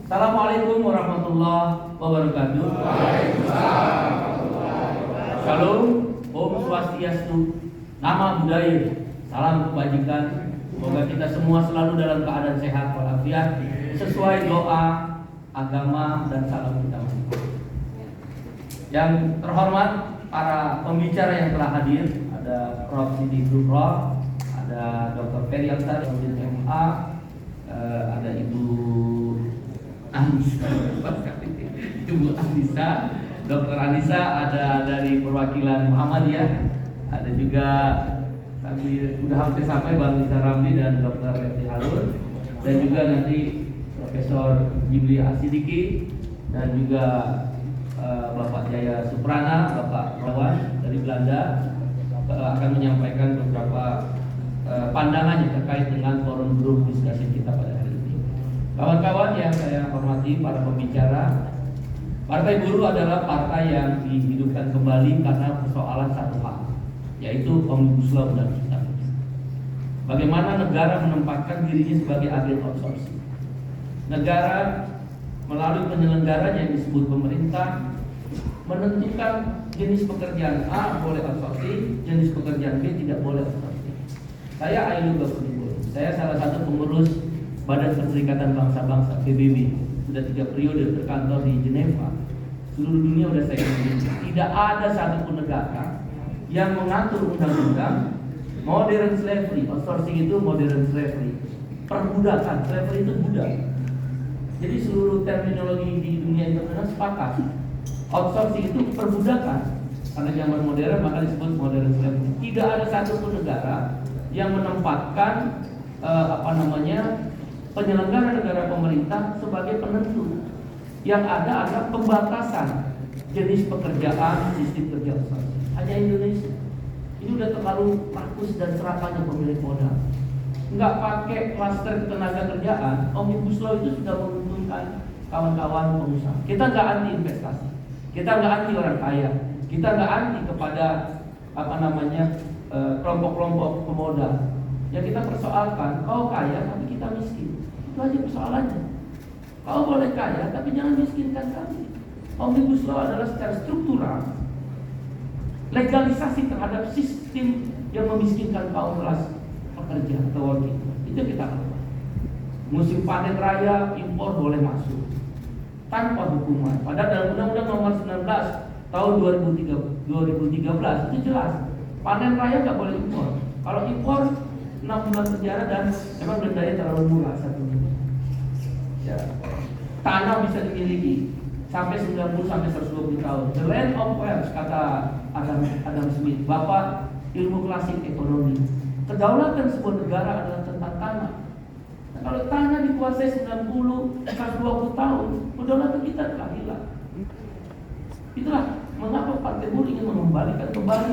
Assalamualaikum warahmatullahi wabarakatuh. Waalaikumsalam. Shalom, Om Swastiastu, Nama Budaya, salam kebajikan. Semoga kita semua selalu dalam keadaan sehat walafiat sesuai doa, agama, dan salam kita. Yang terhormat para pembicara yang telah hadir, ada Prof. Sidi Gufron, ada Dr. Ferry Amsari, MA, ada Ibu Anissa, Ibu Anissa, Dr. Anissa, ada dari perwakilan Muhammadiyah, ada juga kami sudah hampir sampai Bang Nisa Ramli dan Dr. Refli Harun, dan juga nanti Profesor Jibli Asidiki, dan juga Bapak Jaya Suprana, Bapak Rawan dari Belanda akan menyampaikan beberapa pandangannya terkait dengan forum group diskusi kita pada hari ini. Kawan-kawan yang saya hormati, para pembicara, Partai Buruh adalah partai yang dihidupkan kembali karena persoalan satu hal, yaitu Omnibus Law Undang Cipta Kerja. Bagaimana negara menempatkan dirinya sebagai agen outsourcing. Negara melalui penyelenggaranya yang disebut pemerintah menentukan jenis pekerjaan A boleh outsourcing, jenis pekerjaan B tidak boleh outsourcing. Saya Ailu Gafuribul, saya salah satu pengurus Badan Perserikatan Bangsa-Bangsa PBB, sudah 3 periode berkantor di Jeneva. Seluruh dunia sudah saya ikuti. Tidak ada satupun negara yang mengatur undang-undang modern slavery. Outsourcing itu modern slavery, perbudakan. Slavery itu budak. Jadi seluruh terminologi di dunia internasional sepakat outsourcing itu perbudakan. Karena zaman modern maka disebut modern slavery. Tidak ada satupun negara yang menempatkan penyelenggara negara pemerintah sebagai penentu. Yang ada adalah pembatasan jenis pekerjaan, sistem kerja outsourcing. Hanya Indonesia. Ini udah terlalu rakus dan serakahnya pemilik modal. Nggak pakai klaster ketenaga kerjaan, Omnibus Law itu sudah menguntungkan kawan-kawan pengusaha. Kita nggak anti investasi, kita nggak anti orang kaya, kita nggak anti kepada kelompok-kelompok pemodal. Yang kita persoalkan, kau kaya tapi kita miskin. Itu aja persoalannya. Kau boleh kaya tapi jangan miskinkan kami. Omnibus Law adalah secara struktural legalisasi terhadap sistem yang memiskinkan kaum kelas pekerja atau working. Itu kita lakukan. Musim panen raya impor boleh masuk tanpa hukuman. Padahal dalam Undang-Undang Nomor 19 tahun 2013 itu jelas panen raya nggak boleh impor. Kalau impor 6 bulan penjara dan memang dendanya terlalu murah 1 miliar. Ya. Tanah bisa dimiliki sampai 90 sampai 120 tahun. The land of wealth kata Adam Smith, bapak ilmu klasik ekonomi. Kedaulatan sebuah negara adalah tentang tanah. Nah, kalau tanah dikuasai 90 120 tahun, kedaulatan kita telah hilang. Itulah mengapa Partai Buruh ingin mengembalikan kembali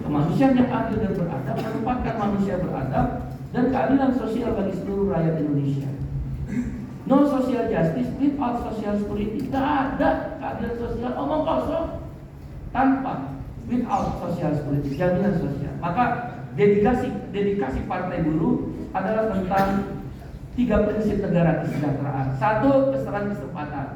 kemanusiaan yang adil dan beradab, menempatkan manusia beradab dan keadilan sosial bagi seluruh rakyat Indonesia. No social justice without social security. Tidak ada keadilan sosial omong kosong tanpa without social security, jaminan sosial. Maka dedikasi Partai Buruh adalah tentang 3 prinsip negara kesejahteraan. 1, kesetaraan kesempatan.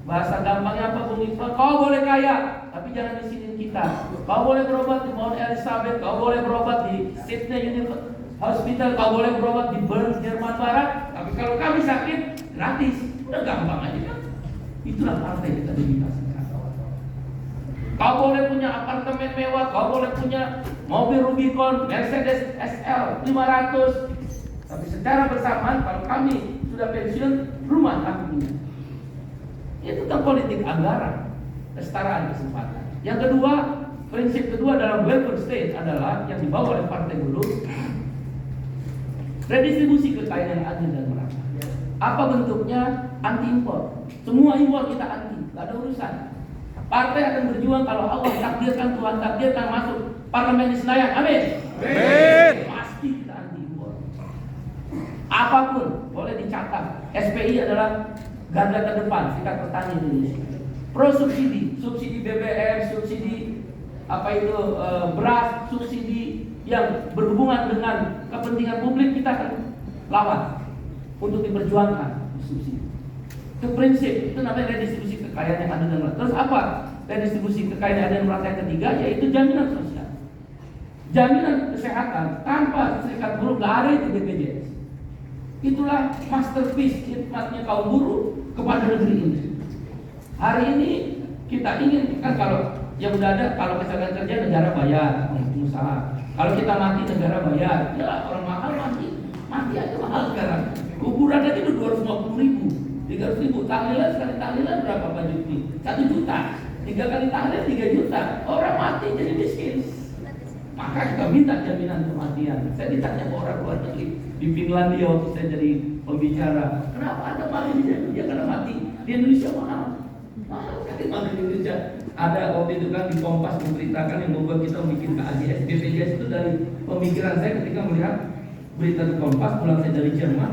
Bahasa gampangnya apa, Bung Iqbal? Kau boleh kaya, tapi jangan misinin kita. Kau boleh berobat di Mount Elizabeth, kau boleh berobat di Sydney University Hospital, kau boleh berobat di Bern, Jerman Barat. Tapi kalau kami sakit, gratis. Udah gampang aja kan? Itulah partai kita dedikasikan. Kau boleh punya apartemen mewah, kau boleh punya mobil Rubicon, Mercedes SL 500. Tapi secara bersamaan kalau kami sudah pensiun, rumah kami punya. Itu kan politik anggaran, kesetaraan kesempatan. Yang kedua, prinsip kedua dalam welfare state adalah yang dibawa oleh Partai Buruh, redistribusi kekayaan yang adil dan merata. Apa bentuknya? Anti impor. Semua impor kita anti, gak ada urusan. Partai akan berjuang kalau Allah takdirkan, Tuhan takdirkan masuk parlemen di Senayan. Amin. Amin. Pasti kita anti impor. Apapun boleh dicatat. SPI adalah garda terdepan Serikat Petani Indonesia. Pro subsidi BBM, subsidi beras, subsidi yang berhubungan dengan kepentingan publik kita akan lawan untuk diperjuangkan subsidi. Itu prinsip, itu namanya redistribusi kekayaan yang adil dan merata. Terus apa? Redistribusi kekayaan yang adil dan merata yang ketiga yaitu jaminan sosial. Jaminan kesehatan tanpa serikat buruh nggak ada itu BPJS. Itulah masterpiece khidmatnya kaum buruh kepada negeri ini. Hari ini kita ingin kan kalau yang udah ada, kalau kecelakaan kerja negara bayar, pengusaha. Kalau kita mati negara bayar. Ya orang mahal mati aja mahal sekarang. Kuburan aja itu 250.000, 300.000. Tahlilan sekali tahlilan berapa Pak Jufri? 1 juta. 3 kali tahlil 3 juta. Orang mati jadi miskin. Maka kita minta jaminan kematian. Saya ditanya ke orang luar negeri di Finlandia waktu saya jadi pembicara, kenapa Anda mati di Indonesia? Karena mati di Indonesia mahal sekali mati di Indonesia. Ada waktu itu kan di Kompas memberitakan yang membuat kita bikin KAJS. BPJS itu dari pemikiran saya ketika melihat berita di Kompas pulang saya dari Jerman.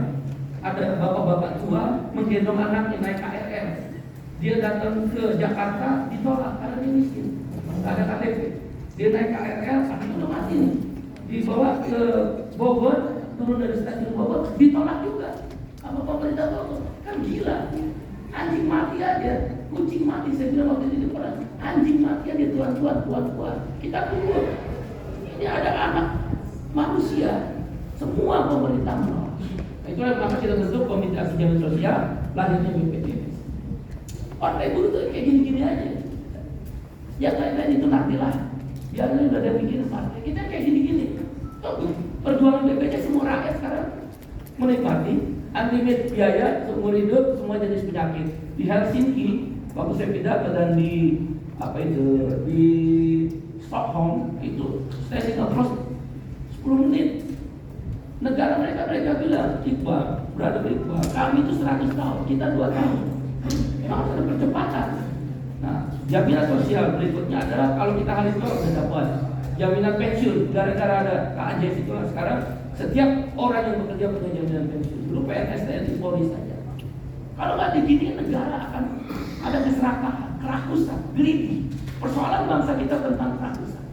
Ada bapak-bapak tua menggendong anaknya naik KRL. Dia datang ke Jakarta ditolak karena dia miskin, nggak ada KTP. Dia naik KRL, anaknya udah mati nih. Dibawa ke Bogor, turun dari stasiun Bogor, ditolak juga sama pemerintah Bogor. Kan gila, anjing mati aja, kucing mati. Saya bilang waktu itu pernah, anjing mati aja tuan. Kita tunggu. Ini ada anak manusia, semua pemerintah menolak. Nah, itulah maka kita bentuk Komite Aksi Jaminan Sosial, lahirnya BPJS. Partai buruh itu kayak gini-gini aja. Yang lain-lain itu nantilah. Biarlah udah ada bikin partai. Kita kayak gini-gini. Perjuangan BPJS semua rakyat sekarang menikmati unlimited biaya seumur hidup semua jenis penyakit. Di Helsinki waktu saya pidato dan di di Stockholm itu standing across 10 menit. Negara mereka bilang, Iqbal, kami itu 100 tahun, kita 2 tahun. Memang ada percepatan. Nah, jaminan sosial berikutnya adalah kalau kita hari itu sudah dapat jaminan pensiun gara-gara ada KAJS itu sekarang setiap orang yang bekerja punya jaminan pensiun. Dulu PNS, TNI, Polri saja. Kalau nggak digini negara akan ada keserakahan, kerakusan, greedy. Persoalan bangsa kita tentang kerakusan.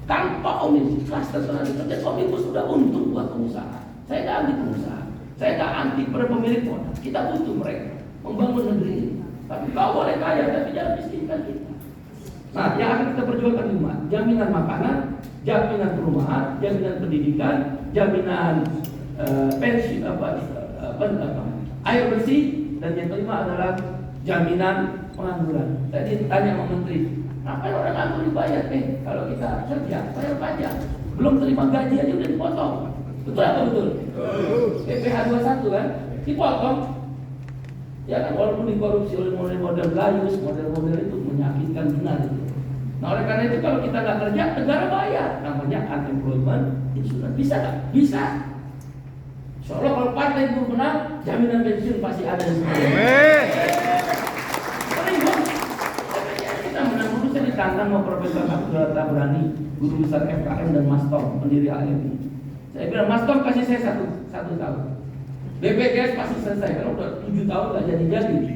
Tanpa omnibus kelas tenaga kerja, omnibus sudah untung buat pengusaha. Saya nggak anti pengusaha, saya nggak anti para pemilik modal. Kita butuh mereka membangun negeri ini. Tapi kau boleh kaya, tapi jangan miskinkan kita. Nah, yang akan kita perjuangkan 5: jaminan makanan, jaminan perumahan, jaminan pendidikan, jaminan pensi, air bersih, dan yang kelima adalah jaminan pengangguran. Tadi tanya sama menteri, ngapain orang nganggur dibayar? Kalau kita kerja, bayar pajak, belum terima gaji aja udah dipotong. Betul atau betul? PPh 21 kan, dipotong. Ya kan, walaupun dikorupsi oleh model-model gayus, model-model itu menyakitkan benar itu. Nah oleh karena itu kalau kita nggak kerja, negara bayar. Namanya unemployment insurance. Bisa nggak? Bisa. Soalnya kalau partai buruh menang, jaminan pensiun pasti ada di sana. Kita menang dulu, saya ditantang sama Profesor Abdul Tabrani, guru besar FKM dan Mas Tom, pendiri AMI. Saya bilang, Mas Tom kasih saya satu tahun. BPJS pasti selesai, karena udah 7 tahun nggak jadi.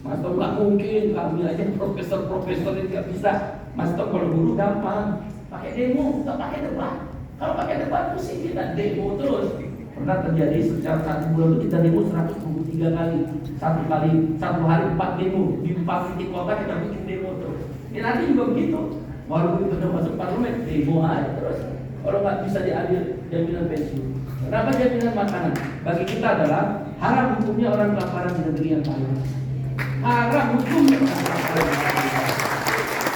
Mas Tom nggak mungkin, kami aja profesor ini nggak bisa. Mas Tom kalau buruh gampang, pakai demo, nggak pakai debat. Kalau pakai debat pusing kita demo terus. Pernah terjadi setiap 1 bulan itu kita demo 123 kali. Satu hari 4 demo di 4 titik kota kita bikin demo terus. Ini nanti juga begitu. Walaupun kita udah masuk parlemen, demo aja terus. Kalau nggak bisa diambil jaminan pensiun. Kenapa jaminan makanan? Bagi kita adalah haram hukumnya orang kelaparan di negeri yang kaya. Haram hukumnya orang kelaparan di negeri yang kaya.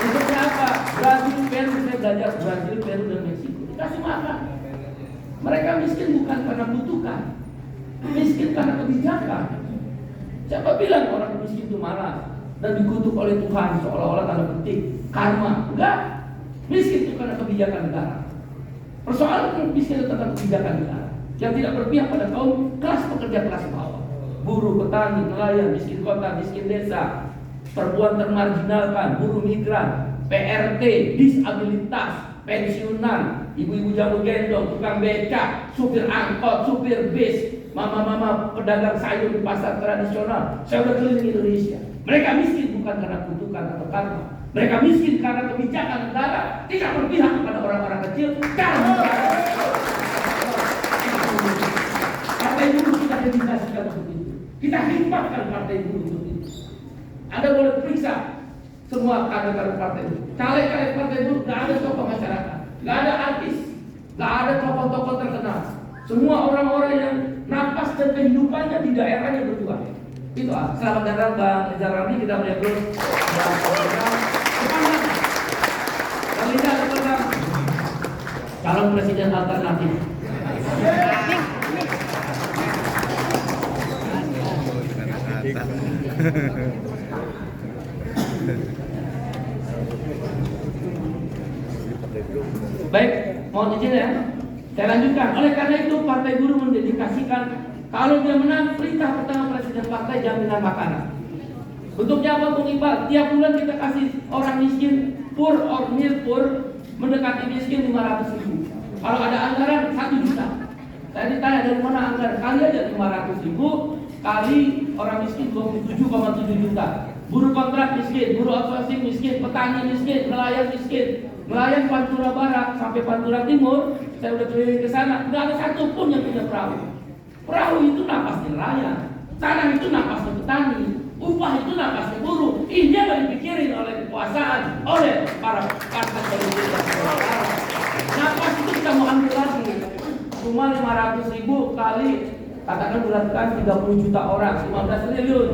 Untuknya apa? Brazil, Peru, saya belajar Brazil, Peru, dan Meksiko. Dikasih makan. Mereka miskin bukan karena butuhkan, miskin karena kebijakan. Siapa bilang orang miskin itu malas dan dikutuk oleh Tuhan seolah-olah tanda petik karma? Enggak. Miskin itu karena kebijakan negara. Persoalan miskin itu tentang kebijakan negara yang tidak berpihak pada kaum kelas pekerja kelas bawah, buruh, petani, nelayan, miskin kota, miskin desa, perempuan termarginalkan, buruh migran, PRT, disabilitas, pensiunan, ibu-ibu jamu gendong, tukang becak, supir angkot, supir bis, mama-mama pedagang sayur di pasar tradisional. Saya udah keliling Indonesia. Mereka miskin bukan karena kutukan atau karma. Mereka miskin karena kebijakan negara tidak berpihak kepada orang-orang kecil. Partai buruh kita dedikasikan untuk itu. Kita hikmatkan Partai Buruh untuk itu. Anda boleh periksa semua kader-kader partai buruh. Caleg-caleg partai buruh, nggak ada tokoh masyarakat, nggak ada artis, nggak ada tokoh-tokoh terkenal. Semua orang-orang yang nafas dan kehidupannya di daerahnya berjuang. Itu selamat datang Bang Rizal Ramli, kita melihat dulu. Bang Rizal tentang calon presiden alternatif. Baik, mohon izin ya. Saya lanjutkan. Oleh karena itu Partai Buruh mendedikasikan kalau dia menang perintah pertama presiden partai jaminan makanan. Bentuknya apa Bung Iqbal? Tiap bulan kita kasih orang miskin poor or near poor mendekati miskin 500.000. Kalau ada anggaran 1 juta. Saya ditanya dari mana anggaran? Kali aja 500.000 kali orang miskin 27,7 juta. Buruh kontrak miskin, buruh outsourcing miskin, petani miskin, nelayan miskin. Nelayan Pantura Barat sampai Pantura Timur, saya udah keliling ke sana, nggak ada satu pun yang punya perahu. Perahu itu napasnya nelayan, tanah itu napasnya petani, upah itu napasnya buruh. Ini yang dipikirin oleh kekuasaan, oleh para partai politik dan negara. Napas itu kita mau ambil lagi, cuma 500.000 kali, katakan bulankan 30 juta orang, 15 triliun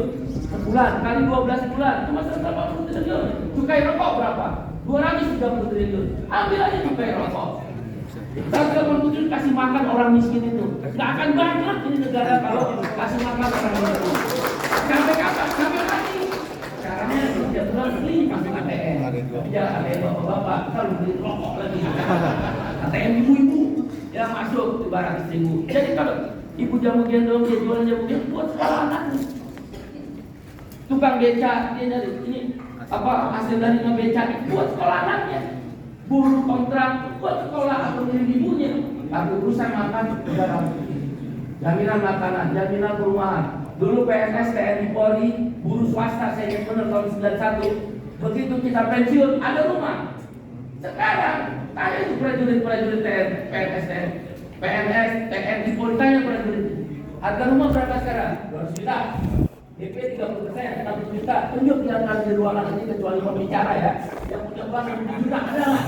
sebulan kali 12 bulan, cuma 180 triliun. Cukai rokok berapa? 230 triliun. Ambil aja cukai rokok. 180 triliun kasih makan orang miskin itu. Gak akan bangkrut ini negara kalau kasih makan orang miskin. Sampai kapan? Sampai mati. Caranya setiap bulan beli masuk ATM. Jangan ATM bapak-bapak, kalau beli rokok lagi. ATM ibu-ibu yang masuk di barang istrimu. Jadi kalau ibu jamu gendong dia jualan jamu gendong buat sekolah anaknya. Tukang beca dia dari ini hasil dari ngebeca buat sekolah anaknya, buruh kontrak buat sekolah atau milik ibunya. Tapi urusan makan negara, jaminan makanan, jaminan perumahan. Dulu PNS, TNI, Polri, buruh swasta saya ingat benar tahun 91. Begitu kita pensiun ada rumah. Sekarang tanya itu prajurit PNS, TNI, Polri, tanya prajurit. Harga rumah berapa sekarang? 200 juta. DP 30%, 60 juta. Tunjuk yang ada di ruangan ini kecuali pembicara ya. Yang punya uang 60 juta ada nggak?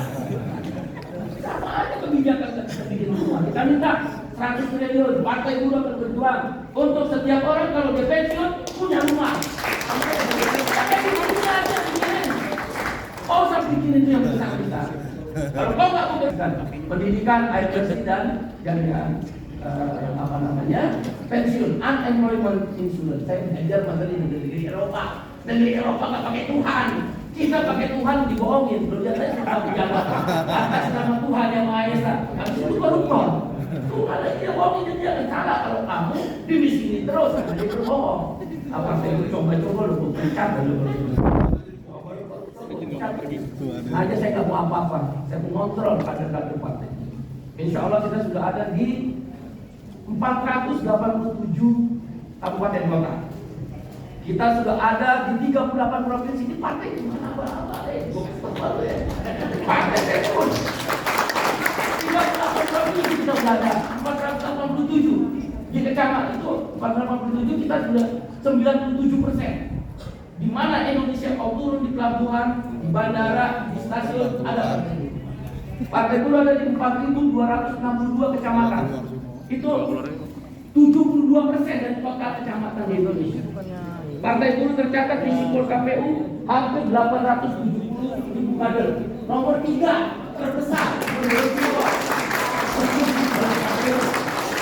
Sama aja kebijakan kita bikin rumah. Kita minta 100 triliun. Partai Buruh akan berjuang untuk setiap orang kalau dia pensiun punya rumah. Kau usah bikin itu yang besar-besar. Kalau kau nggak mau pendidikan, air bersih dan jaminan pensiun, unemployment insurance. Saya belajar materi negeri Eropa. Negeri Eropa nggak pakai Tuhan. Kita pakai Tuhan dibohongin. Belum lihat saya sudah berjalan atas nama Tuhan yang Maha Esa. Habis itu baru Tuhan. Tuhan dia bohongin dia akan salah kalau kamu dimiskini terus. Dia berbohong. Apa saya coba-coba lu pecat lu. Aja saya nggak mau apa-apa. Saya mau kontrol kader-kader partai. Insya Allah kita sudah ada di 487 kabupaten kota. Kita sudah ada di 38 provinsi. Di partai itu mana apa-apa partai tekun 38 provinsi kita sudah ada 487. Di kecamatan itu 487 kita sudah 97%. Di mana Indonesia kau turun di pelabuhan, di bandara, di stasiun ada Partai Buruh ada di 4.262 kecamatan. Itu 72% dari total kecamatan di Indonesia. Partai Buruh tercatat di sipol KPU hampir 870.000 kader. Nomor 3 terbesar.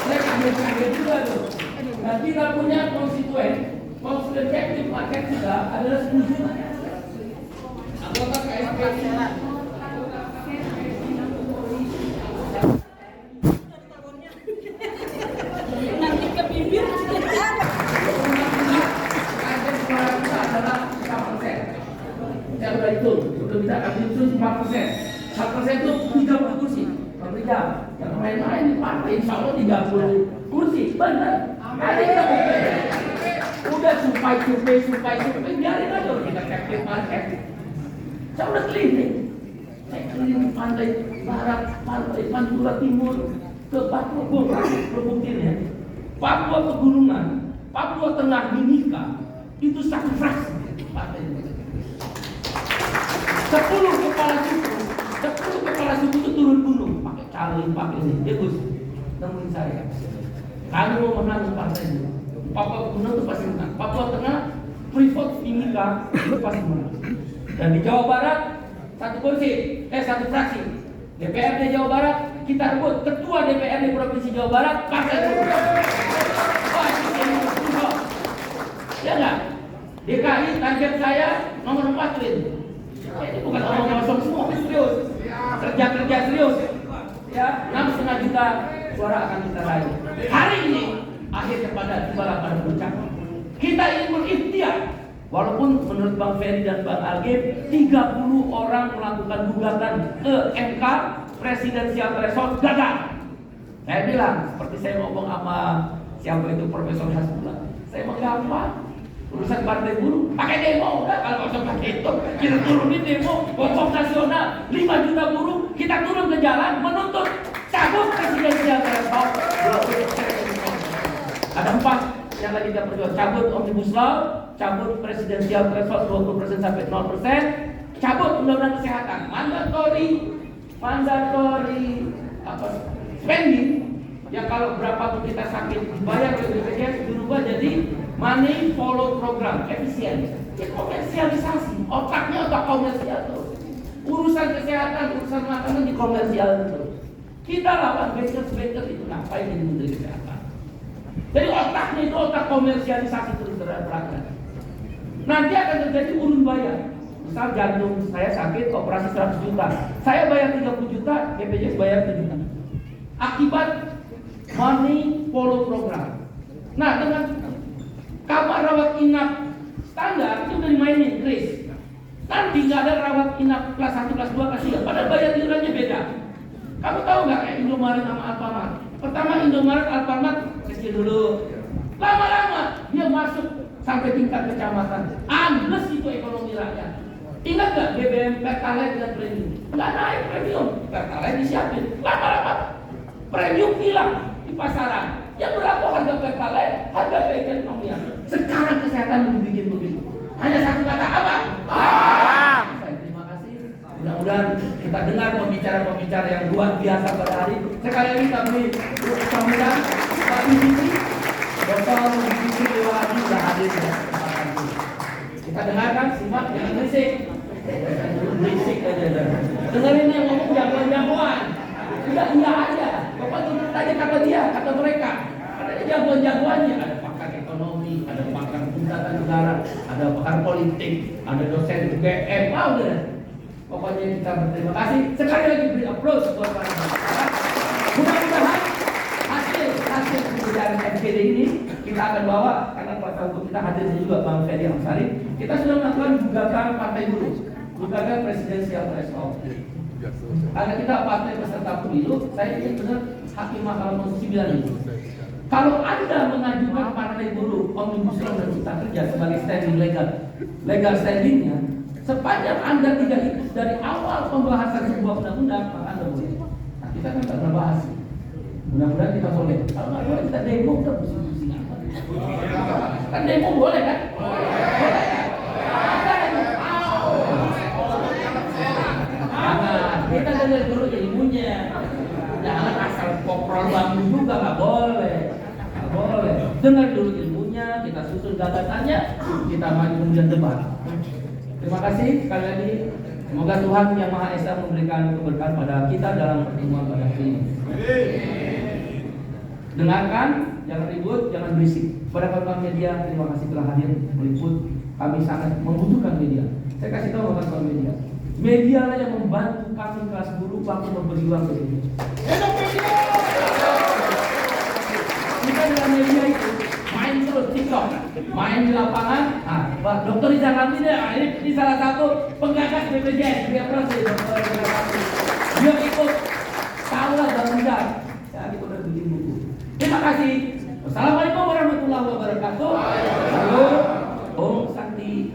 Saya kaget juga tuh. Nah, kita punya konstituen captive market kita adalah 10 juta. Anggota KSP kita ambil itu 4%. 4% itu 30 kursi. Pemerintah yang main-main di partai insya Allah 30 kursi. Benar. Ada kita udah supaya biarin aja kita captive market. Saya udah keliling. Saya keliling pantai barat, pantai Pantura Timur, ke Papua, Papua pegunungan, Papua Tengah Mimika itu satu fraksi partai. 10 kepala suku itu turun gunung pakai cali, pakai ini. Dia Gus, temuin saya. Kami mau menang partai itu. Papua Tengah itu pasti menang. Papua Tengah, Freeport, Mimika itu pasti menang. Dan di Jawa Barat satu fraksi. DPRD Jawa Barat kita rebut ketua DPRD Provinsi Jawa Barat partai Buruh. Ya enggak? DKI target saya nomor 4 Win. Ini bukan omong kosong semua, serius. Kerja serius. Ya, 6,5 juta suara akan kita raih. Hari ini akhirnya tibalah pada puncak. Kita ingin berikhtiar. Walaupun menurut Bang Ferry dan Bang Algif 30 orang melakukan gugatan ke MK presidensial threshold gagal. Saya bilang seperti saya ngomong sama siapa itu Profesor Hasbullah. Saya mau gampang urusan partai buruh pakai demo udah, kalau usah pakai itu kita turunin demo pokok nasional 5 juta buruh kita turun ke jalan menuntut cabut presidensial threshold. Ada 4 yang lagi kita perjuangkan, cabut omnibus law, cabut presidensial threshold 20% sampai 0%, cabut undang-undang kesehatan, mandatory spending yang kalau berapa pun kita sakit dibayar oleh BPJS dirubah jadi money follow program, efisien. Ya komersialisasi, otak komersial terus. Urusan kesehatan, urusan makanan di komersial terus. Kita lawan baker itu ngapain jadi menteri kesehatan? Jadi otaknya itu otak komersialisasi terus terang. Nanti akan terjadi urun bayar. Misal jantung saya sakit operasi 100 juta, saya bayar 30 juta, BPJS bayar 7 juta. Akibat money follow program. Nah, dengan kamar rawat inap standar itu udah dimainin, Chris. Nanti nggak ada rawat inap kelas 1, kelas 2, kelas 3, padahal bayar iurannya beda. Kamu tahu nggak kayak Indomaret sama Alfamart? Pertama Indomaret, Alfamart kecil dulu. Lama-lama dia masuk sampai tingkat kecamatan. Ambles itu ekonomi rakyat. Ingat nggak BBM Pertalite dan premium? Nggak naik premium, Pertalite disiapin. Lama-lama premium hilang di pasaran. Yang berapa harga Pertalite? Harga keekonomian. Sekarang kesehatan dibikin begitu. Hanya satu kata apa? Terima kasih. Mudah-mudahan kita dengar pembicara-pembicara yang luar biasa pada hari ini. Sekali lagi kami ucapkan Pak Bivitri, Dr. Bivitri Dewadi sudah hadir ya. Kita dengarkan, simak, jangan berisik. Berisik aja. Dengerin yang ngomong jagoan-jagoan. Udah iya aja. Bapak tuntut aja kata dia, kata mereka. Ada jagoan-jagoannya. Ada pakar ekonomi, ada pakar tata negara, ada pakar politik, ada dosen UGM. Udah. Pokoknya kita berterima kasih. Sekali lagi beri applause buat para masyarakat. Mudah-mudahan hasil pembicaraan MPD ini kita akan bawa, karena kuasa hukum kita hadirnya juga Bang Ferry Amsari. Kita sudah melakukan gugatan partai buruh, gugatan presidensial threshold. Karena kita partai peserta pemilu, saya ingin benar Hakim Mahkamah Konstitusi bilang ini. Kalau Anda mengajukan partai buruh omnibus law dan cipta kerja sebagai standing legal standingnya, sepanjang Anda tidak ikut dari awal pembahasan sebuah undang-undang, maka Anda boleh. Nah, kita kan tidak berbahas. Mudah-mudahan kita boleh. Kalau nggak boleh kita demo kita pusing-pusing apa? Kan demo boleh kan? Boleh kan? Jangan, kita dengar dulu ilmunya. Jangan asal koprol bambu juga, nggak boleh. Nggak boleh. Dengar dulu ilmunya, kita susun gagasannya, kita maju kemudian debat. Terima kasih sekali lagi. Semoga Tuhan Yang Maha Esa memberikan keberkahan pada kita dalam pertemuan pada hari ini. Dengarkan, jangan ribut, jangan berisik. Pada kawan-kawan media, terima kasih telah hadir meliput. Kami sangat membutuhkan media. Saya kasih tahu kawan-kawan media. Media lah yang membantu kami kelas buruh waktu berjuang ke ini. Kita dengan media itu main terus TikTok, main di lapangan. Pak Dr. Rizal Ramli ini salah satu penggagas BPJS. Dia ikut tahu lah Bang Rizal. Ya, kita udah bikin buku. Terima kasih. Wassalamualaikum warahmatullahi wabarakatuh. Om Santi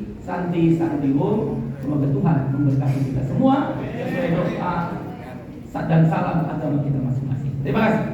Om. Semoga Tuhan memberkati kita semua sesuai doa dan salam agama kita masing-masing. Terima kasih.